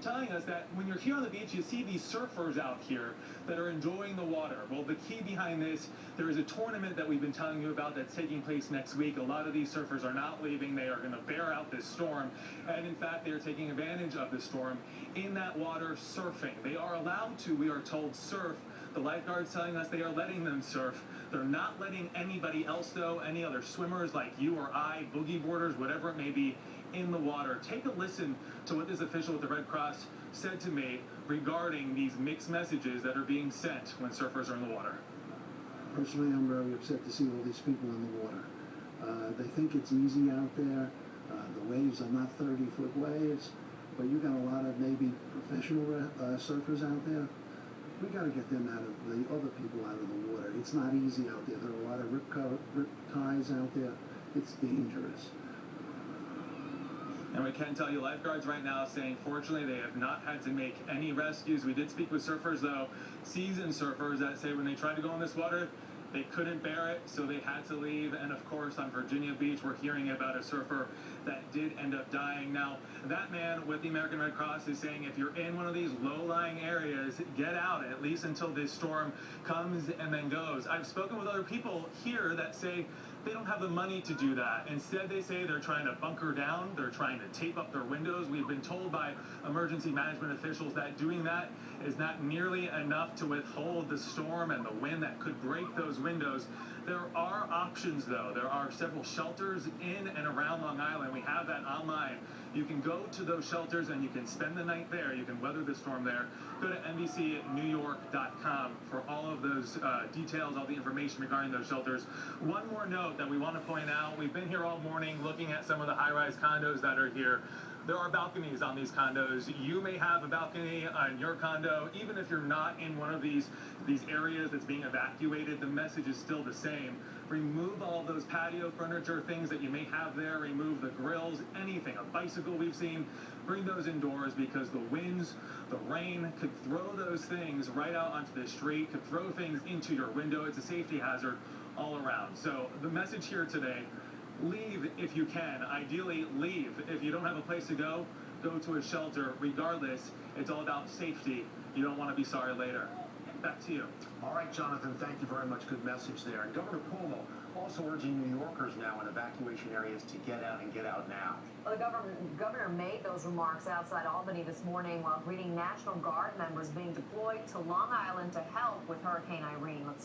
telling us that when you're here on the beach, you see these surfers out here that are enjoying the water. Well, the key behind this, there is a tournament that we've been telling you about that's taking place next week. A lot of these surfers are not leaving. They are going to bear out this storm. And in fact, they are taking advantage of the storm in that water surfing. They are allowed to, we are told, surf. The lifeguards telling us they are letting them surf. They're not letting anybody else, though, any other swimmers like you or I, boogie boarders, whatever it may be, in the water. Take a listen to what this official with the Red Cross said to me regarding these mixed messages that are being sent when surfers are in the water. Personally, I'm very upset to see all these people in the water. They think it's easy out there. The waves are not 30-foot waves, but you got a lot of maybe professional surfers out there. We got to get them out of the other people out of the water. It's not easy out there. There are a lot of rip ties out there. It's dangerous. And we can tell you lifeguards right now saying, fortunately, they have not had to make any rescues. We did speak with surfers, though, seasoned surfers that say when they tried to go in this water, they couldn't bear it, so they had to leave. And of course, on Virginia Beach, we're hearing about a surfer that did end up dying. Now, that man with the American Red Cross is saying if you're in one of these low-lying areas, get out at least until this storm comes and then goes. I've spoken with other people here that say they don't have the money to do that. Instead, they say they're trying to bunker down. They're trying to tape up their windows. We've been told by emergency management officials that doing that is not nearly enough to withhold the storm and the wind that could break those windows. There are options, though. There are several shelters in and around Long Island. We have that online. You can go to those shelters and you can spend the night there. You can weather the storm there. Go to NBCNewYork.com for all of those details, all the information regarding those shelters. One more note that we want to point out. We've been here all morning looking at some of the high-rise condos that are here. There are balconies on these condos. You may have a balcony on your condo. Even if you're not in one of these areas that's being evacuated, the message is still the same. Remove all those patio furniture, things that you may have there. Remove the grills, anything. A bicycle we've seen. Bring those indoors because the winds, the rain could throw those things right out onto the street, could throw things into your window. It's a safety hazard all around. So the message here today, leave if you can. Ideally, leave. If you don't have a place to go, go to a shelter. Regardless, it's all about safety. You don't want to be sorry later. Back to you. All right, Jonathan, thank you very much. Good message there. And Governor Cuomo also urging New Yorkers now in evacuation areas to get out and get out now. Well, the governor made those remarks outside Albany this morning while greeting National Guard members being deployed to Long Island to help with Hurricane Irene. Let's